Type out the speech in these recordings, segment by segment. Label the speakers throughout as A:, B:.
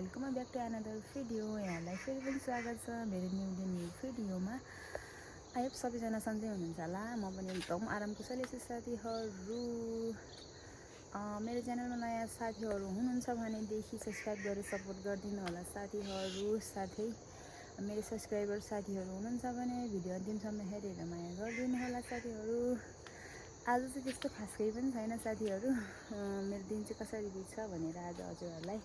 A: Welcome back to another video. यहाँलाई फेरि पनि स्वागत छ मेरो न्यू भिडियोमा। आई होप सबैजना सन्चै हुनुहुन्छ होला। म पनि एकदम आराम कुशली छु साथीहरू। मेरो च्यानलमा नयाँ साथीहरू हुनुहुन्छ भनेदेखि सब्सक्राइब गरेर सपोर्ट गरिदिनु होला साथीहरू। साथै मेरो सब्सक्राइबर साथीहरू हुनुहुन्छ भने भिडियो अन्तिमसम्म हेरेर माया गरिदिनु होला साथीहरू। आज चाहिँ त्यस्तो खास केही पनि छैन साथीहरू। मेरो दिन चाहिँ कसरी बित्छ भनेर आज हजुरहरूलाई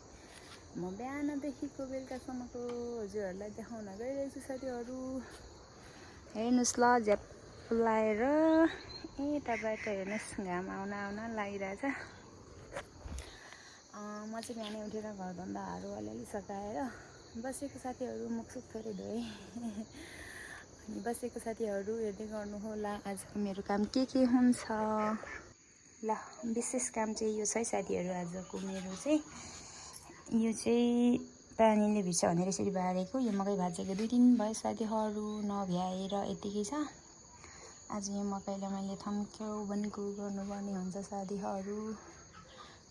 A: म बिहानदेखिको बेलुकासम्मको हजुरहरूलाई देखाउन गइरहेको छु साथीहरू। हेर्नुहोस् ल झ्याप लाएर यताबाट हेर्नुहोस् घाम आउन लागिरहेछ। म चाहिँ बिहानै उठेर घरधन्दाहरू अलिअलि सकाएर बसेको साथीहरू। मुखसुख थोरै धोएँ अनि बसेको साथीहरू हेर्दै गर्नु होला आजको मेरो काम के हुन्छ। ल विशेष काम चाहिँ यो छ है साथीहरू। आजको मेरो चाहिँ यो चाहिँ पानीले भिज्छ भनेर यसरी बारेको। यो मकै भाजेको 2 दिन भयो साथीहरू, नभ्याएर यतिकै छ। आज यो मकैलाई मैले थम्क्याउ बन्कु गर्नुपर्ने हुन्छ साथीहरू।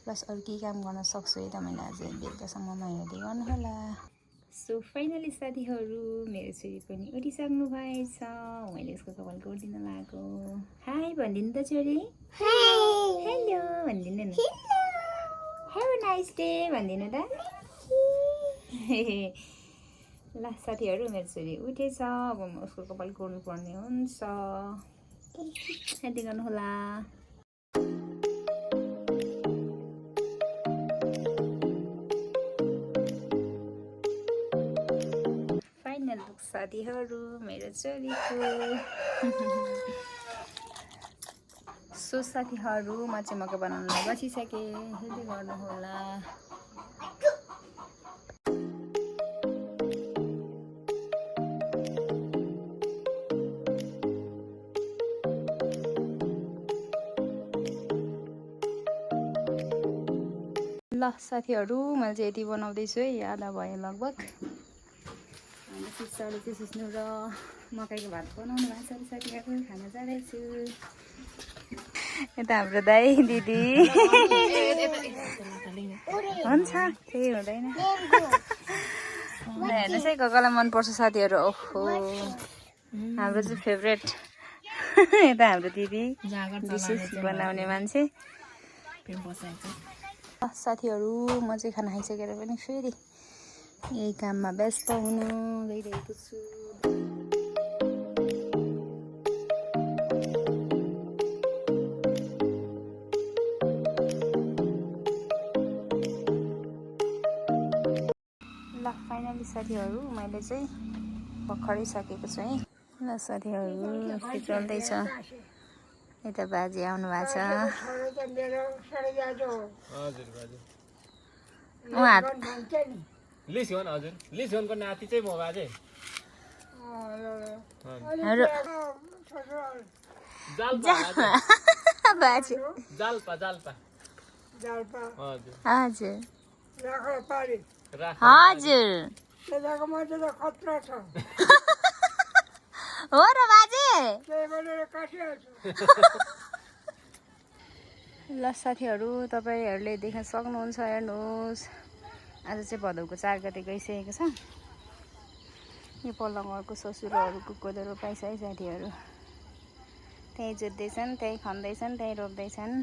A: प्लस अरू केही काम गर्न सक्छु है त मैले आज बेलुकासम्ममा हेर्दै गर्नु होला। सो फाइनली साथीहरू मेरो छोरी पनि उठिसक्नु भएछ। मैले उसको कपाल गोडिदिन लागेको। हाई भनिदिनु त छोरी। हेलो भनिदिनु नि। हेभ अ नाइस डे भनिदिनु त। ल साथीहरू मेरो छोरी उठेछ। अब म उसको कपाल गोड्नु पर्ने हुन्छ। यति गर्नु होला। फाइनल लुक साथीहरू मेरो छोरीको। सो साथीहरू म चाहिँ मकै बनाउन बसिसकेँ। हेर्दै गर्नु होला। ल साथीहरू मैले चाहिँ यति बनाउँदैछु है। आधा भयो लगभग। सिस्टरले चाहिँ सिस्नु र मकैको भात बनाउनु भएको छ साथीहरू। खाना जाँदैछु। यता हाम्रो दाइ दिदी हुन्छ केही हुँदैन। हेर्नुहोस् है कसलाई मनपर्छ साथीहरू। ओहो हाम्रो चाहिँ फेभरेट। यता हाम्रो दिदी डिसेस बनाउने मान्छे। साथीहरू म चाहिँ खाना खाइसकेर पनि फेरि यही काममा व्यस्त हुनु गइरहेको छु। ल फाइनली साथीहरू मैले चाहिँ भर्खरै सकेको छु है। ल साथीहरू यस्तो चल्दैछ। यता बाजे आउनु भएको छ।
B: लिसियोनको नाति चाहिँ म बाजे।
A: बाजे
B: जाल्पा
A: हजुर
B: हजुर
A: हो र बाजे। ल साथीहरू तपाईँहरूले देख्न सक्नुहुन्छ। हेर्नुहोस् आज चाहिँ भदौको 4 गते गइसकेको छ। यो पल्लोघरको ससुराहरूको कोदो रोपाइ छ है साथीहरू। त्यहीँ जोत्दैछन्, त्यहीँ खन्दैछन्, त्यहीँ रोप्दैछन्।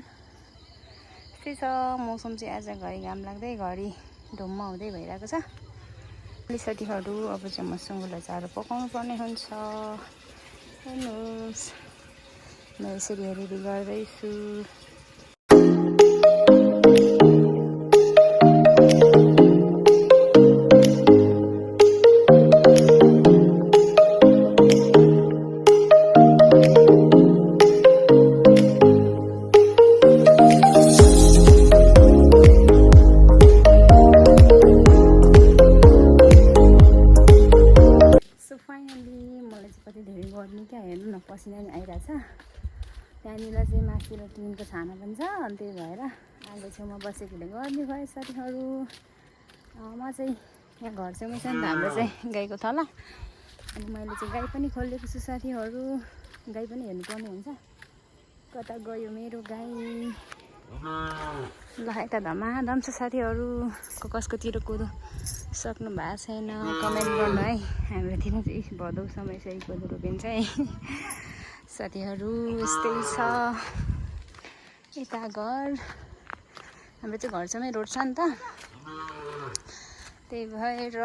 A: त्यस्तै छ मौसम चाहिँ आज घरि घाम लाग्दै घरि धुम्म हुँदै भइरहेको छ। साथीहरू अब चाहिँ म सुँगुरलाई चारो पकाउनु पर्ने हुन्छ। हेर्नुहोस् म यसरी हेरी गर्दैछु। पसिना नि आइरहेछ। त्यहाँनिर चाहिँ माथिबाट टिनको छाना पनि छ। अनि त्यही भएर आगो छेउमा बसेकोले गर्ने भयो साथीहरू। म चाहिँ यहाँ घर छेउमै छ नि त हाम्रो चाहिँ गाईको थला। अनि मैले चाहिँ गाई पनि खोलेको छु साथीहरू। गाई पनि हेर्नुपर्ने हुन्छ। कता गयो मेरो गाई। ल यता धमाधम छ साथीहरू कसकोतिर कुदो सक्नु भएको छैन कमेन्ट गर्नु है हाम्रोतिर चाहिँ भदौ समयसरी कोदो रोपिन्छ है साथीहरू यस्तै छ यता घर हाम्रो चाहिँ घरसँगै रोड छ नि त त्यही भएर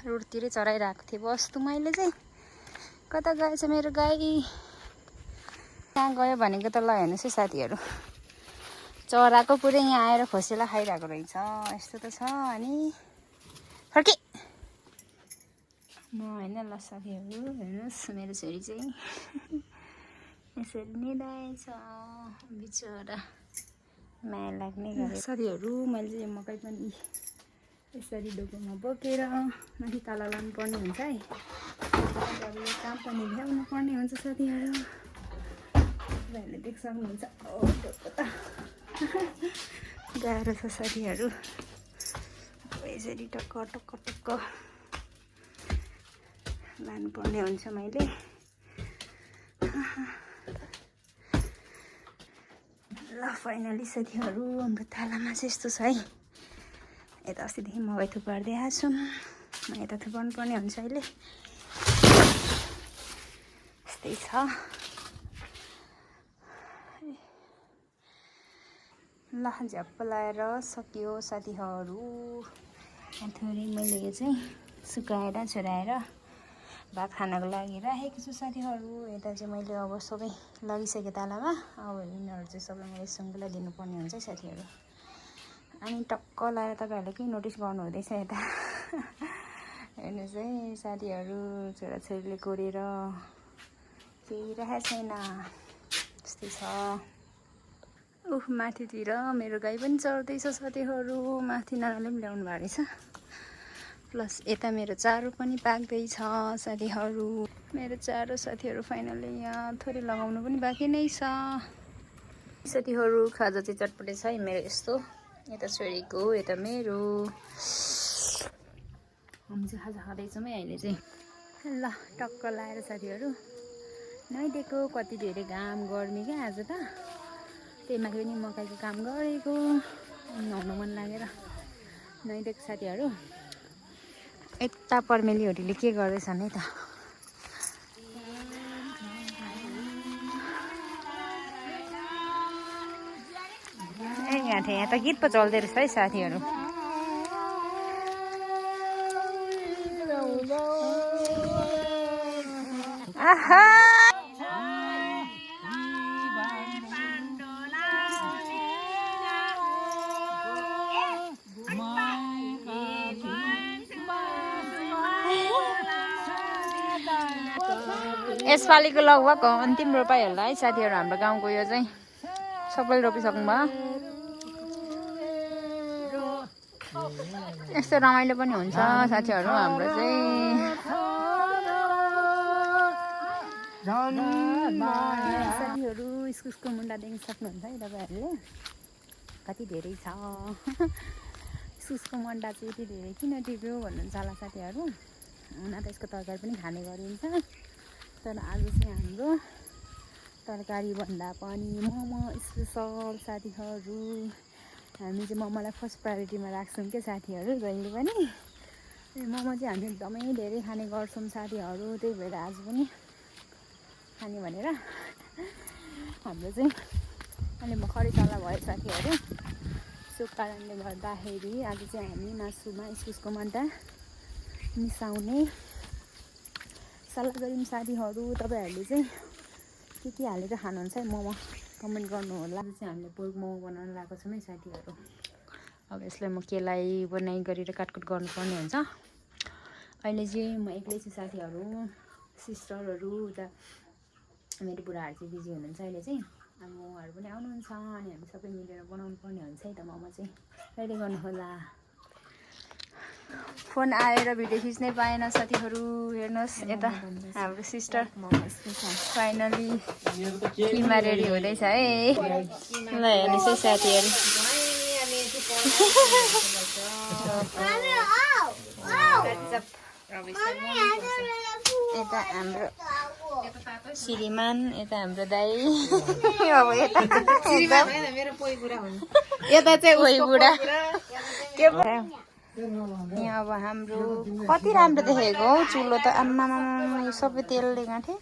A: रोडतिरै चराइरहेको थिएँ बस्तु मैले चाहिँ कता गएछ मेरो गाई कहाँ गयो भनेको त ल हेर्नुहोस् है साथीहरू चराको पुरै यहाँ आएर खोसेला खाइरहेको रहेछ यस्तो त छ अनि फर्के म होइन ल साथीहरू हेर्नुहोस् मेरो छोरी चाहिँ यसरी निदाएछ बिचरा माया लाग्ने गरे साथीहरू मैले चाहिँ मकै पनि यसरी डोकोमा बोकेर माथि तल लानुपर्ने हुन्छ है अब यो काम पनि भ्याउनु पर्ने हुन्छ साथीहरू तपाईँहरूले देख्न सक्नुहुन्छ डोको त गाह्रो छ साथीहरू यसरी टक्क टक्क टक्क लानुपर्ने हुन्छ मैले ल फाइनली साथीहरू हाम्रो थालामा चाहिँ यस्तो छ है यता अस्तिदेखि मकै थुपार्दै आएको छौँ यता थुपार्नु पर्ने हुन्छ अहिले यस्तै छ ल झ्याप्प लाएर सकियो साथीहरू थोरै मैले यो चाहिँ सुकाएर छोराएर भात खानको लागि राखेको छु साथीहरू यता चाहिँ मैले अब सबै लगिसकेँ तालामा अब यिनीहरू चाहिँ सबै मैले सुङ्गुलाई दिनुपर्ने हुन्छ है साथीहरू अनि टक्क लाएर तपाईँहरूले के नोटिस गर्नु हुँदैछ यता हेर्नुहोस् है साथीहरू छोराछोरीले कोरेर केही राखेको छैन यस्तै छ उफ माथितिर मेरो गाई पनि चढ्दैछ साथीहरू माथि नानाले पनि ल्याउनु भएको रहेछ प्लस यता मेरो चारो पनि पाक्दैछ साथीहरू मेरो चारो साथीहरू फाइनली यहाँ थोरै लगाउनु पनि बाँकी नै छ साथीहरू खाजा चाहिँ चटपटे छ है मेरो यस्तो यता छोरीको यता मेरो हामी चाहिँ खाजा खाँदैछौँ है अहिले चाहिँ ल टक्क लाएर साथीहरू नैदिएको कति धेरै घाम गर्मी क्या आज त त्यही माथि पनि मकैको काम गरेको नुहाउन मन लागेर नैदिएको साथीहरू यता पर्मेलीहरूले के गर्दैछन् है त ए यहाँ थिएँ यहाँ त गीत पो चल्दै रहेछ है साथीहरू आहा यसपालिको लगभग अन्तिम रोपाइ होला है साथीहरू हाम्रो गाउँको यो चाहिँ सबैले रोपिसक्नु भयो यस्तो रमाइलो पनि हुन्छ साथीहरू हाम्रो चाहिँ साथीहरू इस्कुसको मुन्टा देख्न सक्नुहुन्छ है तपाईँहरूले कति धेरै छ इस्कुसको मुन्टा चाहिँ यति धेरै किन टिप्यो भन्नुहुन्छ होला साथीहरू हुन त यसको तरकारी पनि खाने गरिन्छ तर आज चाहिँ हाम्रो तरकारी भन्दा पनि मोमो स्पेसल साथीहरू हामी चाहिँ मोमोलाई फर्स्ट प्रायोरिटीमा राख्छौँ क्या साथीहरू जहिले पनि मोमो चाहिँ हामी एकदमै धेरै खाने गर्छौँ साथीहरू त्यही भएर आज पनि खाने भनेर हाम्रो चाहिँ अहिले भर्खरै तल भयो साथीहरू सो कारणले गर्दाखेरि आज चाहिँ हामी मासुमा इस्कुसको मुन्टा मिसाउने सल्लाह गऱ्यौँ साथीहरू तपाईँहरूले चाहिँ के हालेर खानुहुन्छ है मोमो कमेन्ट गर्नु होला आज चाहिँ हामीले पोर्क मोमो बनाउन लगाएको छौँ है साथीहरू अब यसलाई म केलाई बनाइ गरेर काटकुट गर्नुपर्ने हुन्छ अहिले चाहिँ म एक्लै छु साथीहरू सिस्टरहरू उता मेरो बुढाहरू चाहिँ बिजी हुनुहुन्छ अहिले चाहिँ अब उहाँहरू पनि आउनुहुन्छ अनि हामी सबै मिलेर बनाउनु पर्ने हुन्छ है त मोमो चाहिँ कहिले गर्नु होला फोन आएर भिडियो खिच्नै पाएन साथीहरू हेर्नुहोस् यता हाम्रो सिस्टर फाइनली किमा रेडी हुँदैछ है ल हेर्नुहोस् है साथीहरू यता हाम्रो श्रीमान यता हाम्रो दाई अब यता कोही बुढा के भयो यहाँ अब हाम्रो कति राम्रो देखेको हौ चुलो त आम्मामा यो सबै तेलले गाँथे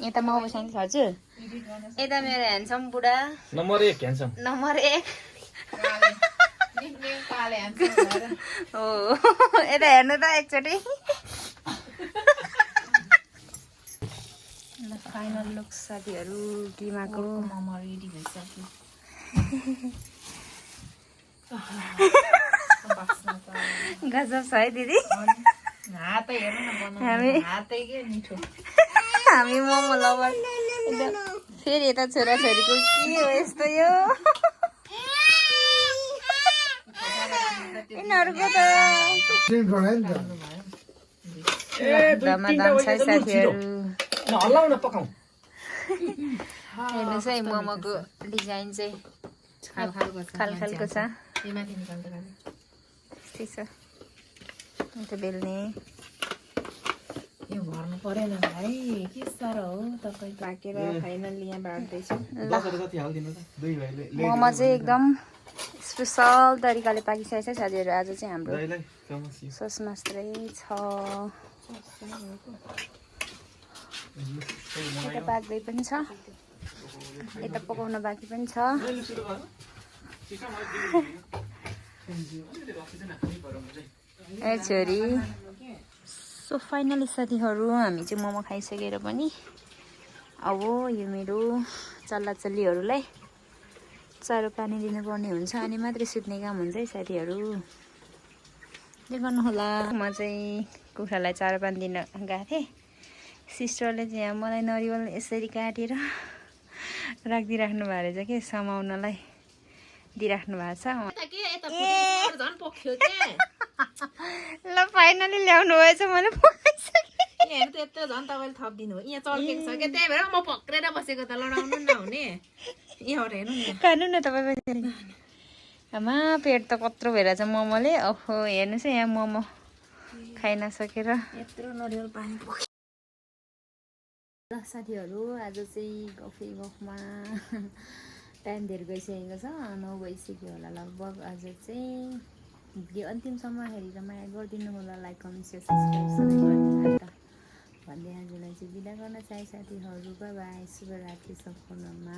A: यता म बसाइन्छ हजुर यता मेरो ह्यान्डसम बुढा
B: नम्बर 1 ह्यान्डसम
A: नम्बर 1 हो यता हेर्नु त एकचोटि फाइनल लुक साथीहरू किमाको मोमो रेडी भइसक्यो गजब छ है दिदी हामी मोमो लभर फेरि यता छोराछोरीको के हो यस्तो यो यिनीहरूको त धमाधम छ साथीहरू हेर्नुहोस् है मोमोको डिजाइन चाहिँ खालको छ ठिक छ अन्त बेल्ने
C: यो भर्नु परेन भाइ के साह्रो हो तपाईँ
A: पाकेर फाइनल यहाँ बाँड्दैछु मोमो चाहिँ एकदम स्पेसल तरिकाले पाकिसकेको छ साथीहरू आज चाहिँ हाम्रो सस मात्रै छ यता पाक्दै पनि छ यता पकाउन बाँकी पनि छ ए छोरी सो फाइनली साथीहरू हामी चाहिँ मोमो खाइसकेर पनि अब यो मेरो चल्लाचल्लीहरूलाई चारो पानी दिनुपर्ने हुन्छ अनि मात्रै सुत्ने काम हुन्छ है साथीहरू के गर्नु होला म चाहिँ कुखुरालाई चारो पानी दिन गएको थिएँ सिस्टरले चाहिँ यहाँ मलाई नरिवल यसरी काटेर राखिदिइराख्नु भएको रहेछ कि समाउनलाई दिइराख्नु भएको छ ल फाइनली ल्याउनु भएछ मैले
C: यहाँ त यत्रो झन् तपाईँले थपिदिनु हो यहाँ चल्केको छ क्या त्यही भएर म पक्रेर बसेको त लडाउनु नहुने यहाँबाट हेर्नु नि
A: खानु न तपाईँ आमा पेट त कत्रो भइरहेछ मोमोले ओहो हेर्नुहोस् है यहाँ मोमो खाइ नसकेर
C: यत्रो नरिवल पानी
A: ल साथीहरू आज चाहिँ गफमा टाइम धेर गइसकेको छ 9 बजिसक्यो होला लगभग आज चाहिँ भिडियो अन्तिमसम्म हेरेर माया गरिदिनु होला लाइक कमेन्ट सेयर सब्सक्राइब सबै गरिदिनु त भन्दै आजलाई चाहिँ बिदा गर्न चाहे साथीहरू बाई बाई शुभरात्रि सम्पूर्णमा